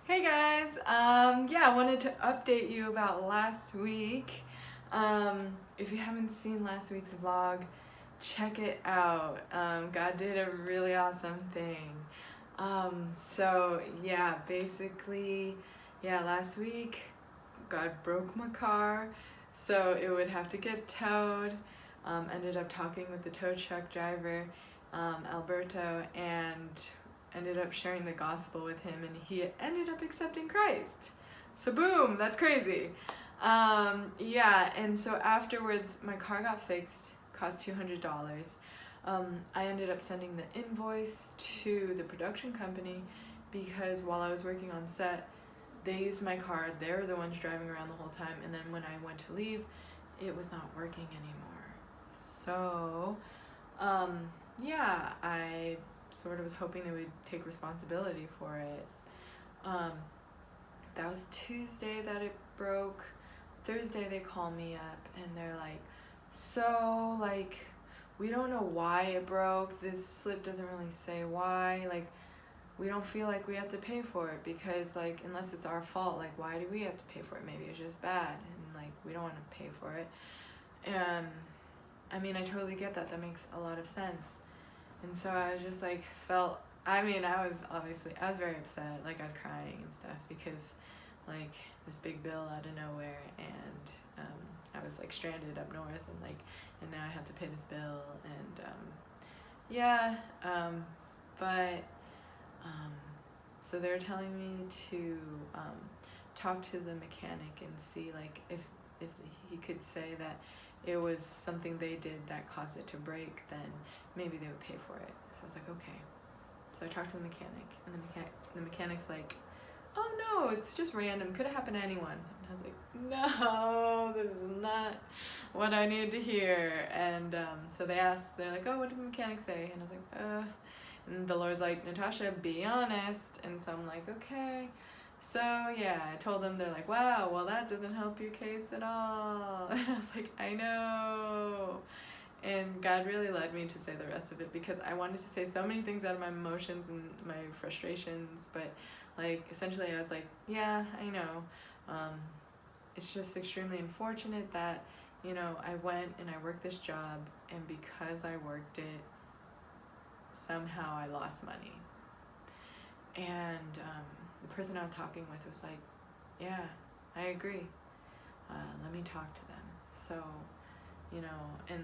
Hey guys, yeah, I wanted to update you about last week. If you haven't seen last week's vlog, check it out. God did a really awesome thing. So yeah, basically, yeah, last week God broke my car, so it would have to get towed. Ended up talking with the tow truck driver, Alberto, and ended up sharing the gospel with him, and he ended up accepting Christ. So boom, that's crazy. Yeah, and so afterwards my car got fixed, cost $200. I ended up sending the invoice to the production company because while I was working on set, they used my car, they were the ones driving around the whole time, and then when I went to leave, it was not working anymore. So, yeah, I sort of was hoping they would take responsibility for it. That was Tuesday that it broke. Thursday they call me up and they're like, so like, we don't know why it broke. This slip doesn't really say why. Like, we don't feel like we have to pay for it because like, unless it's our fault, like why do we have to pay for it? Maybe it's just bad and like, we don't want to pay for it. And I mean, I totally get that. That makes a lot of sense. And so I was just like, I was very upset. Like, I was crying and stuff because, like, this big bill out of nowhere, and I was like stranded up north, and now I have to pay this bill, and yeah, but so they're telling me to talk to the mechanic and see like if he could say that it was something they did that caused it to break, then maybe they would pay for it. So I was like, okay. So I talked to the mechanic, and the mechanic's like, oh no, it's just random, could have happened to anyone. And I was like, no, this is not what I needed to hear. And so they're like, oh, what did the mechanic say? And I was like, and the Lord's like, Natasha, be honest. And so I'm like, okay. So yeah, I told them. They're like, wow, well that doesn't help your case at all. And I was like, I know. And God really led me to say the rest of it because I wanted to say so many things out of my emotions and my frustrations, but like essentially I was like, yeah, I know. It's just extremely unfortunate that, you know, I went and I worked this job, and because I worked it, somehow I lost money. And the person I was talking with was like, yeah, I agree. Let me talk to them. So, you know, and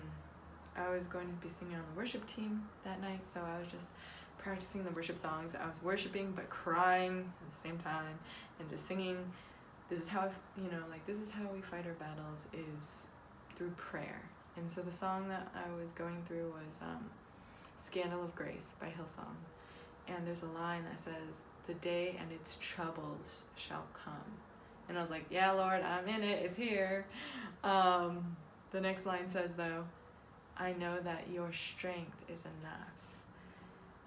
I was going to be singing on the worship team that night, so I was just practicing the worship songs. I was worshiping but crying at the same time and just singing. This is how, this is how we fight our battles, is through prayer. And so the song that I was going through was Scandal of Grace by Hillsong. And there's a line that says, the day and its troubles shall come. And I was like, yeah, Lord, I'm in it, it's here. The next line says, though, I know that your strength is enough.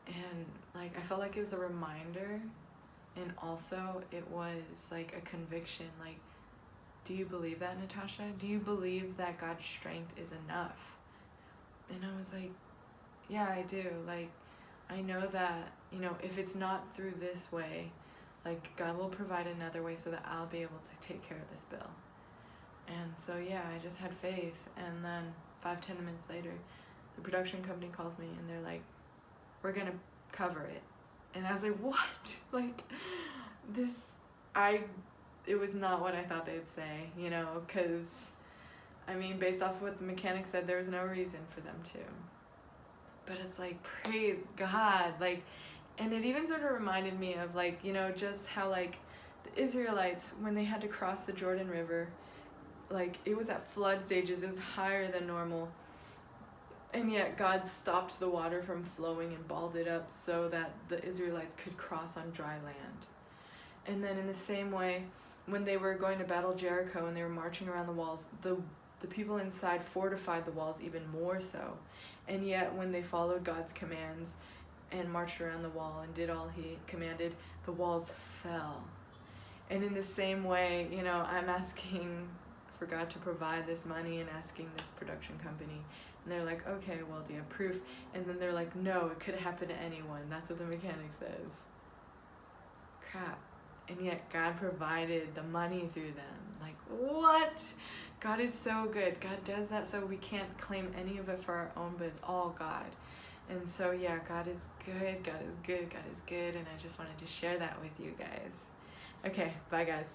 And like, I felt like it was a reminder, and also it was like a conviction, like, do you believe that, Natasha? Do you believe that God's strength is enough? And I was like, yeah, I do. Like, I know that, if it's not through this way, like, God will provide another way so that I'll be able to take care of this bill. And so, yeah, I just had faith. And then 5-10 minutes later, the production company calls me and they're like, we're gonna cover it. And I was like, what? Like, it was not what I thought they'd say, because, I mean, based off of what the mechanic said, there was no reason for them to. But it's like, praise God, like, and it even sort of reminded me of, like, just how, like, the Israelites, when they had to cross the Jordan River, like, it was at flood stages, it was higher than normal, and yet God stopped the water from flowing and balled it up so that the Israelites could cross on dry land. And then in the same way, when they were going to battle Jericho and they were marching around the walls, the people inside fortified the walls even more so. And yet when they followed God's commands and marched around the wall and did all he commanded, the walls fell. And in the same way, I'm asking for God to provide this money and asking this production company. And they're like, okay, well, do you have proof? And then they're like, no, it could have happened to anyone. That's what the mechanic says. Crap. and yet God provided the money through them. Like, what? God is so good. God does that so we can't claim any of it for our own, but it's all God. And so yeah, God is good, God is good, God is good, and I just wanted to share that with you guys. Okay, bye guys.